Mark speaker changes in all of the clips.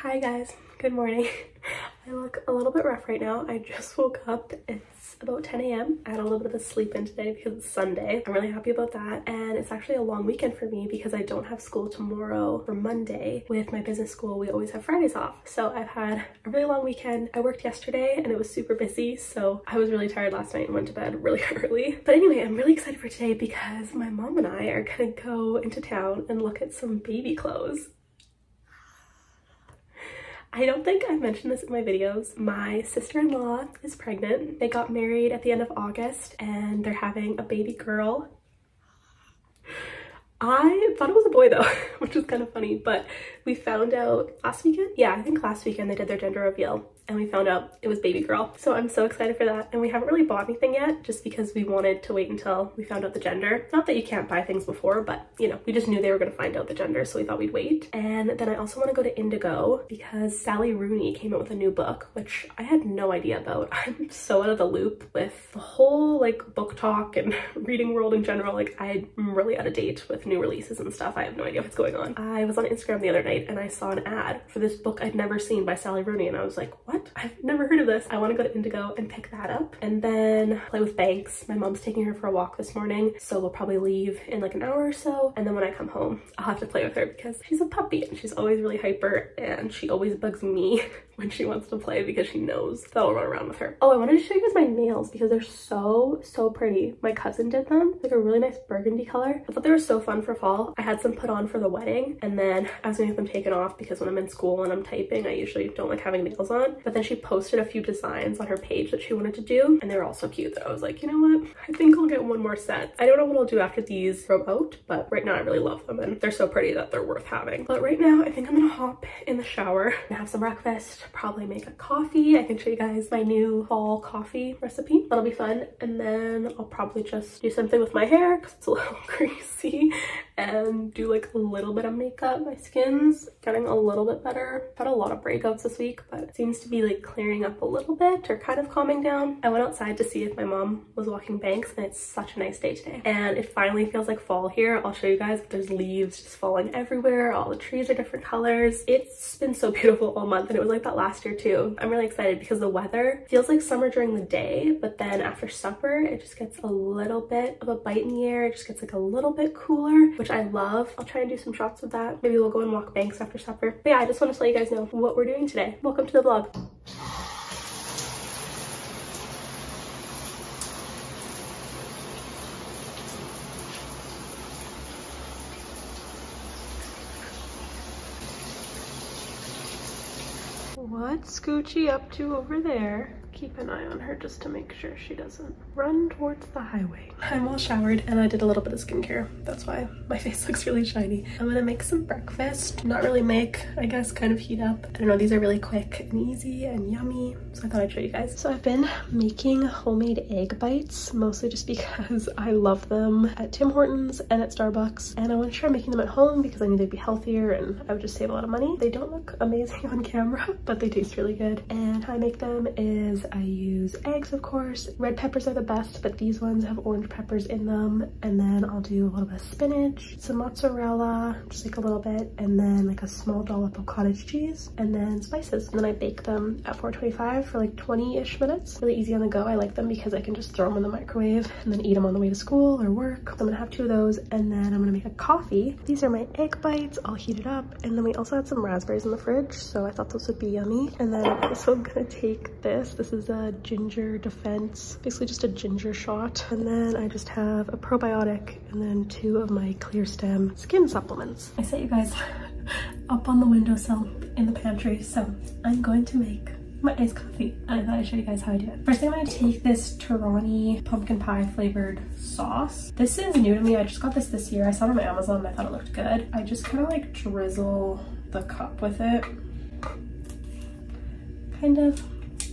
Speaker 1: Hi guys, good morning. I look a little bit rough right now. I just woke up. It's about 10 a.m. I had a little bit of a sleep in today because it's Sunday. I'm really happy about that. And it's actually a long weekend for me because I don't have school tomorrow for Monday. With my business school, we always have Fridays off. So I've had a really long weekend. I worked yesterday and it was super busy. So I was really tired last night and went to bed really early. But anyway, I'm really excited for today because my mom and I are gonna go into town and look at some baby clothes. I don't think I've mentioned this in my videos. My sister-in-law is pregnant. They got married at the end of August and they're having a baby girl. I thought it was a boy though, which is kind of funny, but we found out last weekend. Yeah, I think last weekend they did their gender reveal and we found out it was baby girl. So I'm so excited for that. And we haven't really bought anything yet just because we wanted to wait until we found out the gender. Not that you can't buy things before, but you know, we just knew they were going to find out the gender, so we thought we'd wait. And then I also want to go to Indigo because Sally Rooney came out with a new book, which I had no idea about. I'm so out of the loop with the whole like book talk and reading world in general. Like I'm really out of date with new releases and stuff. I have no idea what's going on. I was on Instagram the other night and I saw an ad for this book I'd never seen by Sally Rooney and I was like, what? I've never heard of this. I want to go to Indigo and pick that up and then play with Banks. My mom's taking her for a walk this morning, so we'll probably leave in like an hour or so, and then when I come home I'll have to play with her because she's a puppy and she's always really hyper and she always bugs me when she wants to play because she knows that I'll run around with her. Oh, I wanted to show you guys my nails because they're so pretty. My cousin did them, like a really nice burgundy color. I thought they were so fun for fall. I had some put on for the wedding and then I was gonna get them taken off because when I'm in school and I'm typing I usually don't like having nails on, but then she posted a few designs on her page that she wanted to do and they were all so cute that I was like, you know what, I think I'll get one more set. I don't know what I'll do after these grow out, but right now I really love them and they're so pretty that they're worth having. But right now I think I'm gonna hop in the shower and have some breakfast, probably make a coffee. I can show you guys my new fall coffee recipe. That'll be fun. And then I'll probably just do something with my hair because it's a little greasy and do like a little bit of makeup. My skin's getting a little bit better. I've had a lot of breakouts this week, but it seems to be like clearing up a little bit or kind of calming down. I went outside to see if my mom was walking Banks and it's such a nice day today. And it finally feels like fall here. I'll show you guys. There's leaves just falling everywhere. All the trees are different colors. It's been so beautiful all month and it was like that last year too. I'm really excited because the weather feels like summer during the day, but then after supper, it just gets a little bit of a bite in the air. It just gets like a little bit cooler, which I love. I'll try and do some shots of that. Maybe we'll go and walk Banks after supper. But yeah, I just want to let you guys know what we're doing today. Welcome to the vlog. What's Scoochie up to over there? Keep an eye on her just to make sure she doesn't run towards the highway. I'm all showered and I did a little bit of skincare. That's why my face looks really shiny. I'm gonna make some breakfast. Not really make, I guess, kind of heat up. I don't know, these are really quick and easy and yummy. So I thought I'd show you guys. So I've been making homemade egg bites, mostly just because I love them at Tim Hortons and at Starbucks. And I want to try making them at home because I need to be healthier and I would just save a lot of money. They don't look amazing on camera, but they taste really good. And how I make them is I use eggs, of course. Red peppers are the best, but these ones have orange peppers in them. And then I'll do a little bit of spinach, some mozzarella, just like a little bit, and then like a small dollop of cottage cheese, and then spices. And then I bake them at 425 for like 20-ish minutes. Really easy on the go. I like them because I can just throw them in the microwave and then eat them on the way to school or work. So I'm gonna have 2 of those, and then I'm gonna make a coffee. These are my egg bites. I'll heat it up. And then we also had some raspberries in the fridge, so I thought those would be yummy. And then I'm also gonna take this. This is a ginger defense, basically just a ginger shot. And then I just have a probiotic and then 2 of my clear stem skin supplements. I set you guys up on the windowsill in the pantry, so I'm going to make my iced coffee. I thought I'd show you guys how I do it. First thing, I'm going to take this Torani pumpkin pie flavored sauce. This is new to me. I just got this year. I saw it on Amazon and I thought it looked good. I just kind of like drizzle the cup with it. Kind of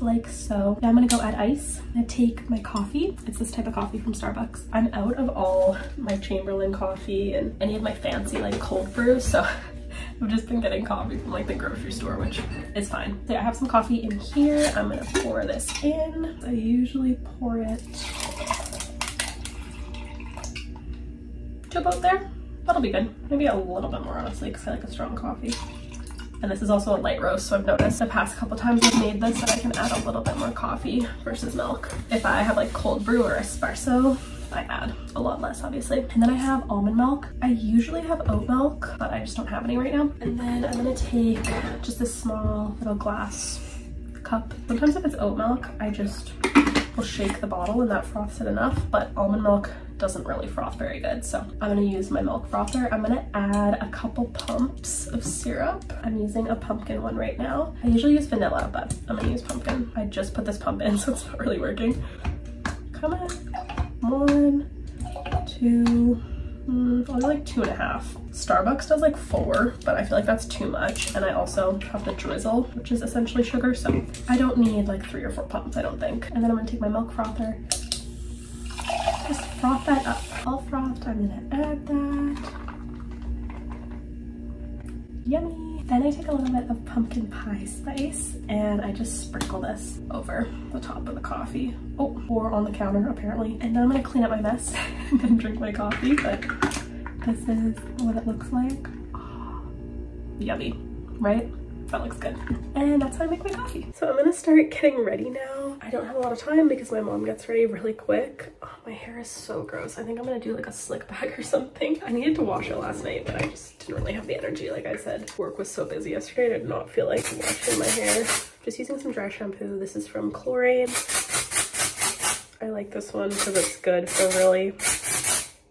Speaker 1: like so. Now I'm gonna go add ice. I'm gonna take my coffee. It's this type of coffee from Starbucks. I'm out of all my Chamberlain coffee and any of my fancy like cold brews, so I've just been getting coffee from like the grocery store, which is fine. So I have some coffee in here. I'm gonna pour this in. I usually pour it to about there. That'll be good. Maybe a little bit more honestly because I like a strong coffee. And this is also a light roast, so I've noticed the past couple times I've made this that I can add a little bit more coffee versus milk. If I have like cold brew or espresso, I add a lot less, obviously. And then I have almond milk. I usually have oat milk, but I just don't have any right now. And then I'm gonna take just a small little glass cup. Sometimes if it's oat milk, I just will shake the bottle and that froths it enough, but almond milk doesn't really froth very good. So I'm gonna use my milk frother. I'm gonna add a couple pumps of syrup. I'm using a pumpkin one right now. I usually use vanilla, but I'm gonna use pumpkin. I just put this pump in, so it's not really working. Come on. 1, 2, only like 2.5. Starbucks does like 4, but I feel like that's too much. And I also have the drizzle, which is essentially sugar, so I don't need like 3 or 4 pumps, I don't think. And then I'm gonna take my milk frother, just froth that up. All frothed, I'm gonna add that. Yummy. Then I take a little bit of pumpkin pie spice and I just sprinkle this over the top of the coffee. Oh, or on the counter apparently. And now I'm gonna clean up my mess and then drink my coffee, but this is what it looks like. Oh, yummy, right? That looks good. And that's how I make my coffee. So I'm gonna start getting ready now. I don't have a lot of time because my mom gets ready really quick. Oh, my hair is so gross. I think I'm gonna do like a slick back or something. I needed to wash it last night, but I just didn't really have the energy. Like I said, work was so busy yesterday. I did not feel like washing my hair. Just using some dry shampoo. This is from Chlorine. I like this one because it's good for really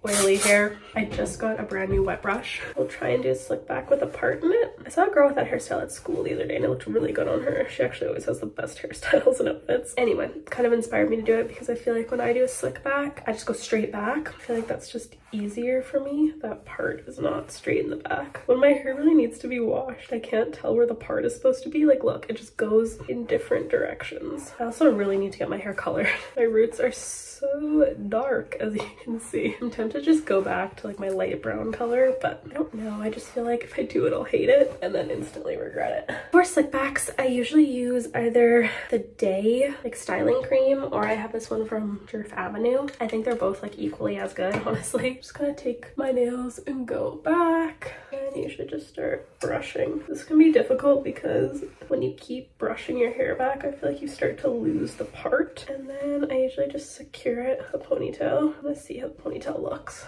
Speaker 1: oily hair. I just got a brand new wet brush. We'll try and do a slick back with a part in it. I saw a girl with that hairstyle at school the other day and it looked really good on her. She actually always has the best hairstyles and outfits. Anyway, kind of inspired me to do it because I feel like when I do a slick back, I just go straight back. I feel like that's just easier for me. That part is not straight in the back. When my hair really needs to be washed, I can't tell where the part is supposed to be. Like, look, it just goes in different directions. I also really need to get my hair colored. My roots are so dark, as you can see. I'm tempted to just go back to like my light brown color, but I don't know. I just feel like if I do it, I'll hate it and then instantly regret it. For slick backs, I usually use either the Day like styling cream or I have this one from Jerf Avenue. I think they're both like equally as good, honestly. I'm just gonna take my nails and go back and usually just start brushing. This can be difficult because when you keep brushing your hair back, I feel like you start to lose the part. And then I usually just secure it with a ponytail. Let's see how the ponytail looks.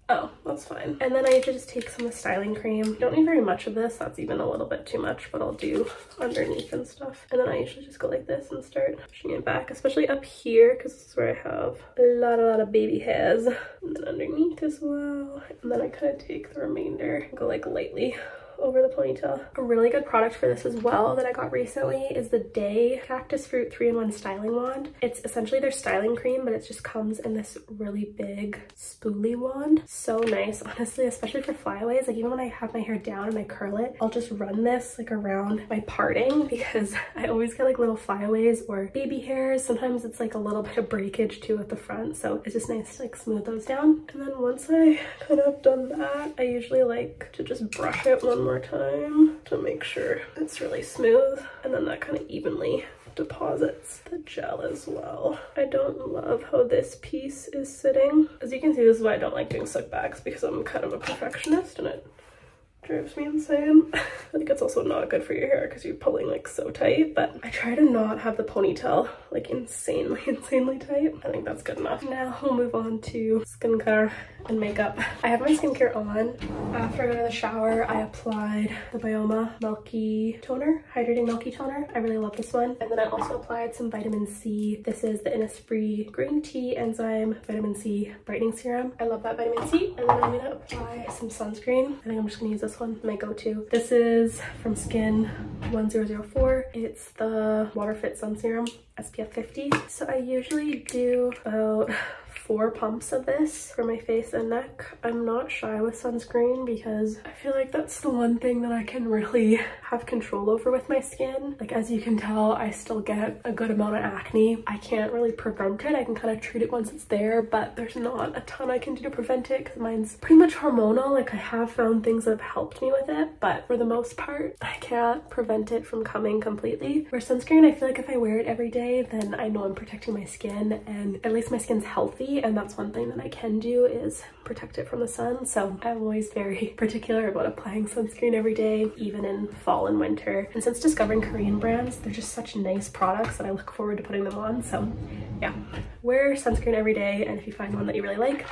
Speaker 1: Oh, that's fine. And then I usually just take some of the styling cream. You don't need very much of this. That's even a little bit too much, but I'll do underneath and stuff. And then I usually just go like this and start pushing it back, especially up here, because this is where I have a lot of baby hairs. And then underneath as well. And then I kind of take the remainder and go like lightly over the ponytail. A really good product for this as well that I got recently is the Day Cactus Fruit 3-in-1 Styling Wand. It's essentially their styling cream, but it just comes in this really big spoolie wand. So nice, honestly, especially for flyaways. Like even when I have my hair down and I curl it, I'll just run this like around my parting because I always get like little flyaways or baby hairs. Sometimes it's like a little bit of breakage too at the front, so it's just nice to like smooth those down. And then once I kind of done that, I usually like to just brush it one more time to make sure it's really smooth, and then that kind of evenly deposits the gel as well. I don't love how this piece is sitting. As you can see, this is why I don't like doing slick backs, because I'm kind of a perfectionist and it drives me insane. I think it's also not good for your hair because you're pulling like so tight, but I try to not have the ponytail like insanely tight. I think that's good enough. Now we'll move on to skincare and makeup. I have my skincare on. After I got out of the shower, I applied the Bioma Milky Toner, Hydrating Milky Toner. I really love this one. And then I also applied some vitamin C. This is the Innisfree Green Tea Enzyme Vitamin C Brightening Serum. I love that vitamin C. And then I'm gonna apply some sunscreen. I think I'm just gonna use this one, my go-to. This is from Skin 1004. It's the Water Fit Sun Serum, SPF 50. So I usually do about 4 pumps of this for my face and neck. I'm not shy with sunscreen because I feel like that's the one thing that I can really have control over with my skin. Like as you can tell, I still get a good amount of acne. I can't really prevent it. I can kind of treat it once it's there, but there's not a ton I can do to prevent it because mine's pretty much hormonal. Like I have found things that have helped me with it, but for the most part, I can't prevent it from coming completely. Where sunscreen, I feel like if I wear it every day, then I know I'm protecting my skin and at least my skin's healthy. skinky, and that's one thing that I can do is protect it from the sun. So I'm always very particular about applying sunscreen every day, even in fall and winter. And since discovering Korean brands, they're just such nice products that I look forward to putting them on. So yeah, wear sunscreen every day, and if you find one that you really like,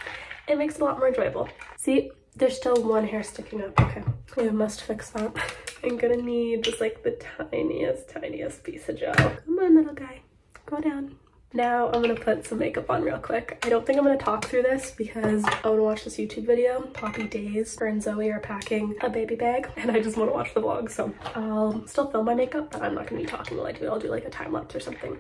Speaker 1: it makes it a lot more enjoyable. See, there's still one hair sticking up. Okay, I must fix that. I'm gonna need just like the tiniest piece of gel. Come on, little guy, go down. Now I'm gonna put some makeup on real quick. I don't think I'm gonna talk through this because I wanna watch this YouTube video. Poppy Days, her and Zoe are packing a baby bag, and I just wanna watch the vlog. So I'll still film my makeup, but I'm not gonna be talking while I do it. I'll do like a time lapse or something.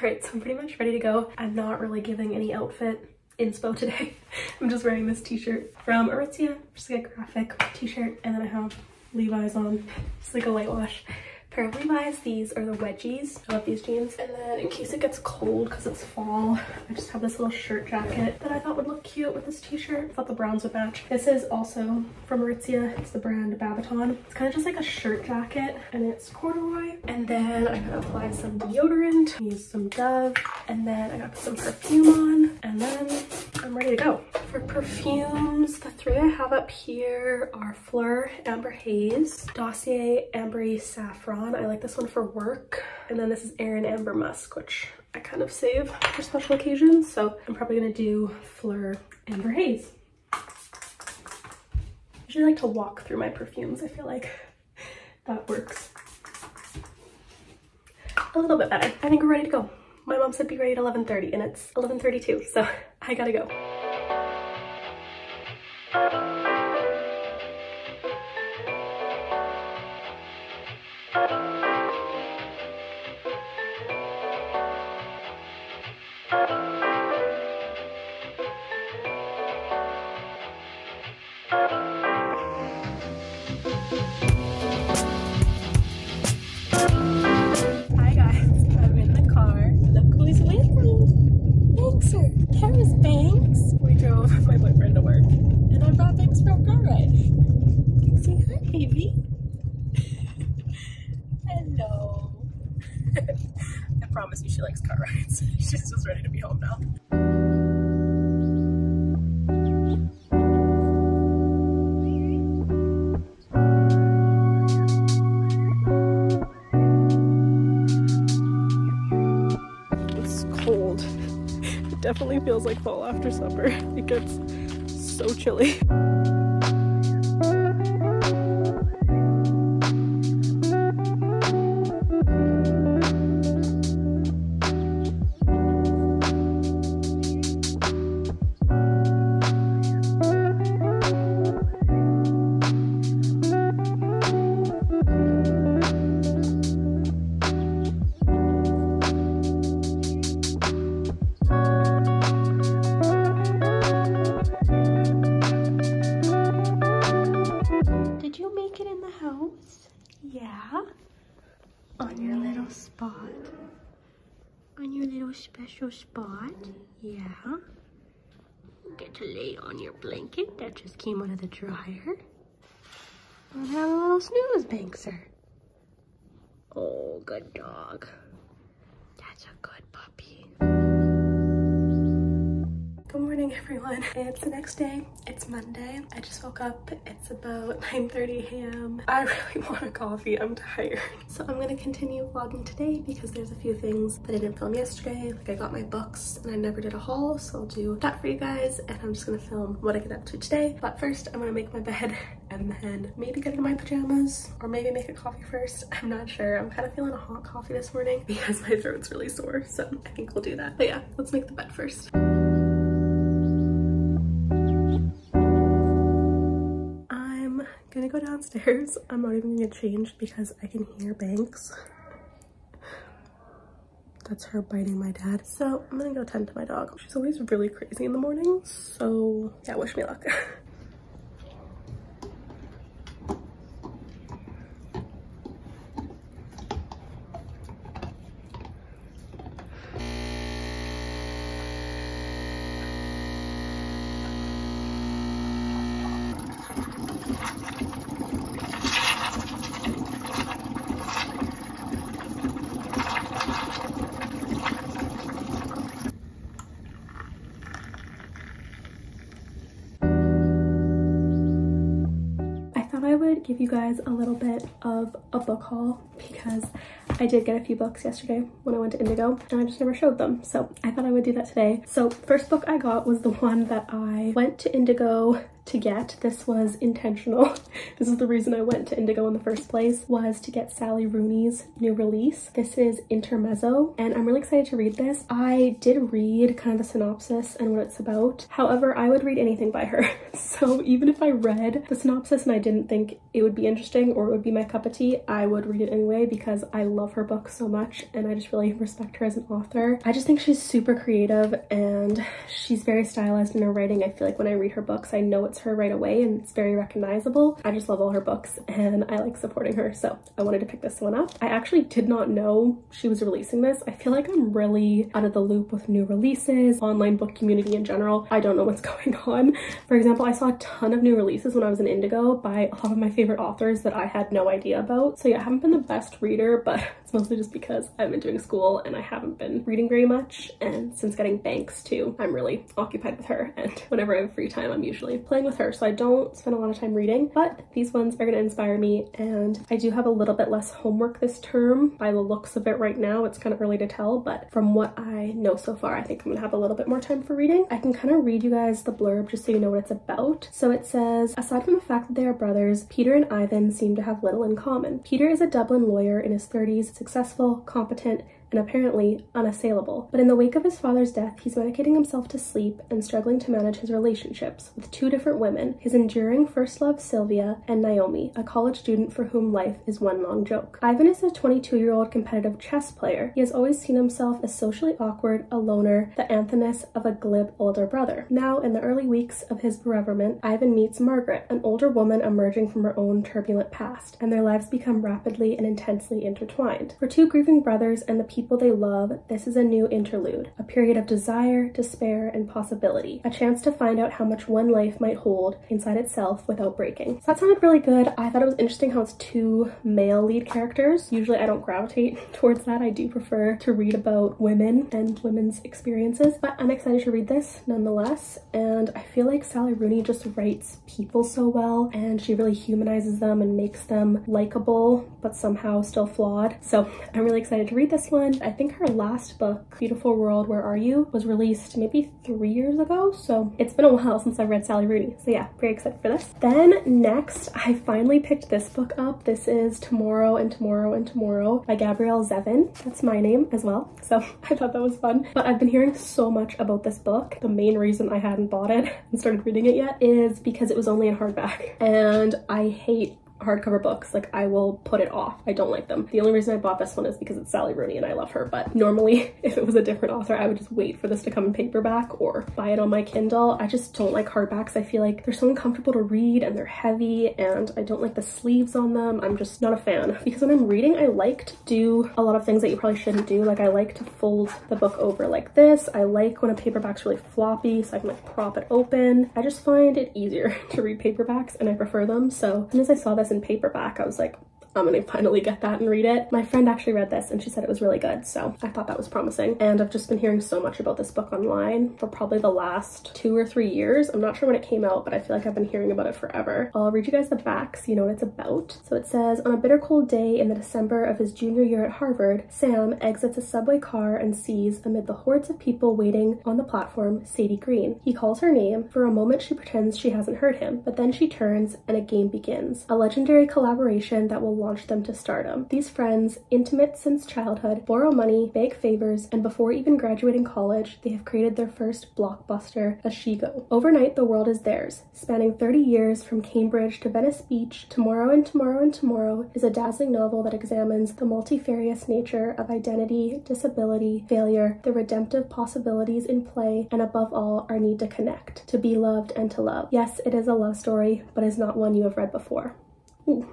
Speaker 1: Alright, so I'm pretty much ready to go. I'm not really giving any outfit inspo today. I'm just wearing this t-shirt from Aritzia, just like a graphic t-shirt, and then I have Levi's on, just like a light wash pair of Levi's. These are the wedgies. I love these jeans. And then in case it gets cold because it's fall, I just have this little shirt jacket that I thought would look cute with this t-shirt. I thought the browns would match. This is also from Aritzia. It's the brand Babaton. It's kind of just like a shirt jacket, and it's corduroy. And then I'm gonna apply some deodorant, use some Dove, and then I got some perfume on, and then I'm ready to go. For perfumes, the three I have up here are Fleur Amber Haze, Dossier Ambery Saffron. I like this one for work. And then this is Erin Amber Musk, which I kind of save for special occasions. So I'm probably gonna do Fleur Amber Haze. I usually like to walk through my perfumes. I feel like that works a little bit better. I think we're ready to go. My mom said be ready at 11:30 and it's 11:32, so I gotta go. I promise you she likes car rides. She's just ready to be home now. It's cold. It definitely feels like fall after summer. It gets so chilly.
Speaker 2: Did you make it in the house? Yeah. On your little spot. On your little special spot. Yeah. Get to lay on your blanket that just came out of the dryer. And have a little snooze, Bankser. Oh, good dog. That's a good puppy.
Speaker 1: Good morning, everyone. It's the next day. It's Monday. I just woke up. It's about 9:30 a.m. I really want a coffee. I'm tired. So I'm gonna continue vlogging today because there's a few things that I didn't film yesterday. Like I got my books and I never did a haul, so I'll do that for you guys. And I'm just gonna film what I get up to today. But first, I'm gonna make my bed and then maybe get into my pajamas or maybe make a coffee first. I'm not sure. I'm kind of feeling a hot coffee this morning because my throat's really sore. So I think we'll do that. But yeah, let's make the bed first. Gonna go downstairs. I'm not even gonna change because I can hear Banks. That's her biting my dad. So I'm gonna go tend to my dog. She's always really crazy in the morning. So yeah, wish me luck. I would give you guys a little bit of a book haul because I did get a few books yesterday when I went to Indigo and I just never showed them, so I thought I would do that today. So first book I got was the one that I went to Indigo to get. This was intentional. This is the reason I went to Indigo in the first place, was to get Sally Rooney's new release. This is Intermezzo and I'm really excited to read this. I did read kind of the synopsis and what it's about. However, I would read anything by her. So even if I read the synopsis and I didn't think it would be interesting or it would be my cup of tea, I would read it anyway because I love her book so much and I just really respect her as an author. I just think she's super creative and she's very stylized in her writing. I feel like when I read her books, I know it's her right away and it's very recognizable. I just love all her books and I like supporting her, so I wanted to pick this one up. I actually did not know she was releasing this. I feel like I'm really out of the loop with new releases, online book community in general. I don't know what's going on. For example, I saw a ton of new releases when I was in Indigo by a lot of my favorite authors that I had no idea about. So yeah, I haven't been the best reader, but it's mostly just because I've been doing school and I haven't been reading very much, and since getting Banks too, I'm really occupied with her, and whenever I have free time I'm usually playing with her, so I don't spend a lot of time reading. But these ones are going to inspire me, and I do have a little bit less homework this term. By the looks of it right now, it's kind of early to tell, but from what I know so far, I think I'm gonna have a little bit more time for reading. I can kind of read you guys the blurb just so you know what it's about. So it says, aside from the fact that they are brothers, Peter and Ivan seem to have little in common. Peter is a Dublin lawyer in his 30s, successful, competent, and apparently unassailable. But in the wake of his father's death, he's medicating himself to sleep and struggling to manage his relationships with two different women, his enduring first love Sylvia and Naomi, a college student for whom life is one long joke. Ivan is a 22-year-old competitive chess player. He has always seen himself as socially awkward, a loner, the antithesis of a glib older brother. Now, in the early weeks of his bereavement, Ivan meets Margaret, an older woman emerging from her own turbulent past, and their lives become rapidly and intensely intertwined. For two grieving brothers and the people they love, this is a new interlude, a period of desire, despair, and possibility, a chance to find out how much one life might hold inside itself without breaking. So that sounded really good. I thought it was interesting how it's two male lead characters. Usually I don't gravitate towards that. I do prefer to read about women and women's experiences, but I'm excited to read this nonetheless, and I feel like Sally Rooney just writes people so well, and she really humanizes them and makes them likable but somehow still flawed. So I'm really excited to read this one. I think her last book, Beautiful World, Where Are You, was released maybe 3 years ago, so it's been a while since I've read Sally Rooney. So yeah, very excited for this. Then next, I finally picked this book up. This is Tomorrow and Tomorrow and Tomorrow by Gabrielle Zevin. That's my name as well, so I thought that was fun. But I've been hearing so much about this book. The main reason I hadn't bought it and started reading it yet is because it was only in hardback, and I hate hardcover books, like I will put it off. I don't like them. The only reason I bought this one is because it's Sally Rooney and I love her, but normally if it was a different author, I would just wait for this to come in paperback or buy it on my Kindle. I just don't like hardbacks. I feel like they're so uncomfortable to read and they're heavy and I don't like the sleeves on them. I'm just not a fan, because when I'm reading, I like to do a lot of things that you probably shouldn't do. Like I like to fold the book over like this. I like when a paperback's really floppy so I can like prop it open. I just find it easier to read paperbacks and I prefer them. So as soon as I saw this in paperback, I was like, I'm gonna finally get that and read it. My friend actually read this and she said it was really good, so I thought that was promising. And I've just been hearing so much about this book online for probably the last 2 or 3 years. I'm not sure when it came out, but I feel like I've been hearing about it forever. I'll read you guys the back so you know what it's about. So it says, on a bitter cold day in the December of his junior year at Harvard, Sam exits a subway car and sees, amid the hordes of people waiting on the platform, Sadie Green. He calls her name. For a moment she pretends she hasn't heard him, but then she turns and a game begins. A legendary collaboration that will launch them to stardom. These friends, intimate since childhood, borrow money, beg favors, and before even graduating college, they have created their first blockbuster, A She-Go. Overnight, the world is theirs. Spanning 30 years from Cambridge to Venice Beach, Tomorrow and Tomorrow and Tomorrow is a dazzling novel that examines the multifarious nature of identity, disability, failure, the redemptive possibilities in play, and above all, our need to connect, to be loved and to love. Yes, it is a love story, but is not one you have read before. Ooh.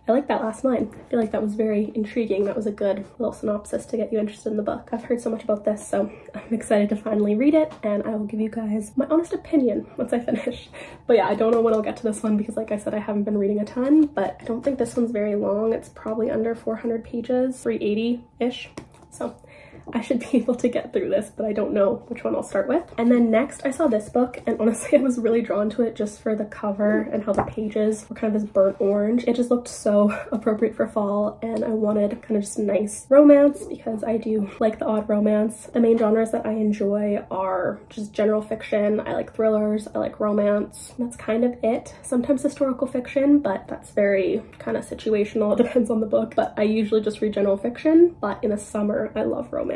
Speaker 1: I like that last line. I feel like that was very intriguing. That was a good little synopsis to get you interested in the book. I've heard so much about this, so I'm excited to finally read it, and I will give you guys my honest opinion once I finish. But yeah, I don't know when I'll get to this one because like I said, I haven't been reading a ton, but I don't think this one's very long. It's probably under 400 pages, 380-ish. So I should be able to get through this, but I don't know which one I'll start with. And then next I saw this book, and honestly I was really drawn to it just for the cover and how the pages were kind of this burnt orange. It just looked so appropriate for fall, and I wanted kind of just a nice romance because I do like the odd romance. The main genres that I enjoy are just general fiction. I like thrillers, I like romance. That's kind of it. Sometimes historical fiction, but that's very kind of situational. It depends on the book, but I usually just read general fiction. But in the summer, I love romance.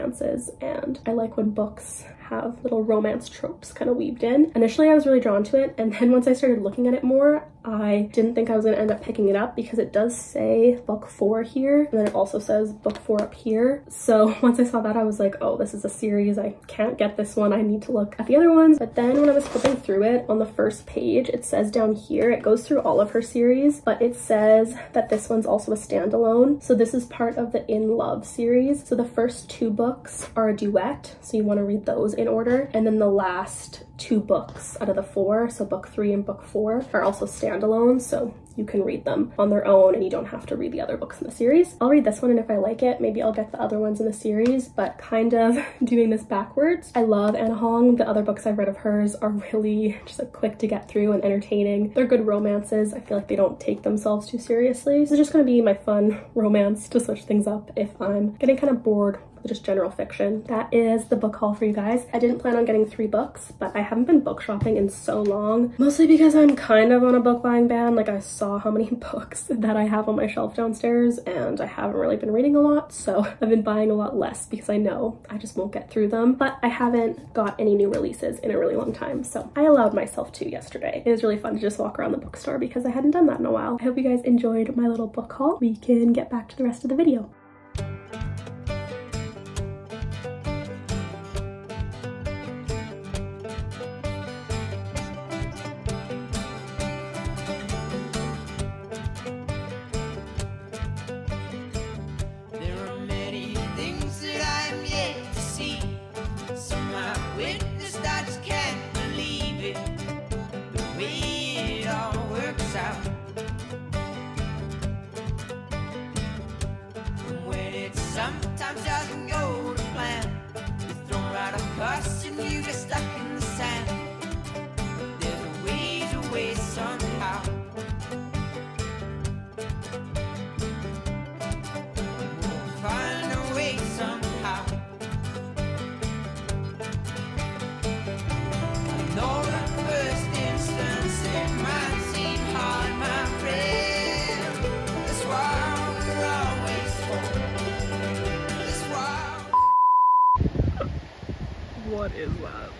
Speaker 1: And I like when books have little romance tropes kind of weaved in. Initially I was really drawn to it, and then once I started looking at it more, I didn't think I was gonna end up picking it up because it does say book 4 here, and then it also says book 4 up here. So once I saw that, I was like, oh, this is a series. I can't get this one. I need to look at the other ones. But then when I was flipping through it, on the first page, it says down here, it goes through all of her series, but it says that this one's also a standalone. So this is part of the In Love series. So the first 2 books are a duet, so you want to read those in order, and then the last 2 books out of the 4, so book 3 and book 4, are also standalone, so you can read them on their own and you don't have to read the other books in the series. I'll read this one, and if I like it, maybe I'll get the other ones in the series, but kind of doing this backwards. I love Anna Hong. The other books I've read of hers are really just like quick to get through and entertaining. They're good romances. I feel like they don't take themselves too seriously. So it's just gonna be my fun romance to switch things up if I'm getting kind of bored with just general fiction. That is the book haul for you guys. I didn't plan on getting 3 books, but I haven't been book shopping in so long, mostly because I'm kind of on a book buying ban. Like I saw how many books that I have on my shelf downstairs, and I haven't really been reading a lot, so I've been buying a lot less because I know I just won't get through them. But I haven't got any new releases in a really long time, so I allowed myself to yesterday. It was really fun to just walk around the bookstore because I hadn't done that in a while. I hope you guys enjoyed my little book haul. We can get back to the rest of the video.
Speaker 3: Sometimes doesn't go to plan. You throw out a bus and you get stuck in the sand. There's a way somehow. We'll find a way somehow. I know the first instance it might seem hard, my friend. That's why we're always told.
Speaker 1: What is that?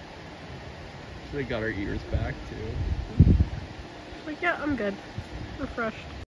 Speaker 4: They got our ears back too.
Speaker 1: Like, yeah, I'm good. Refreshed.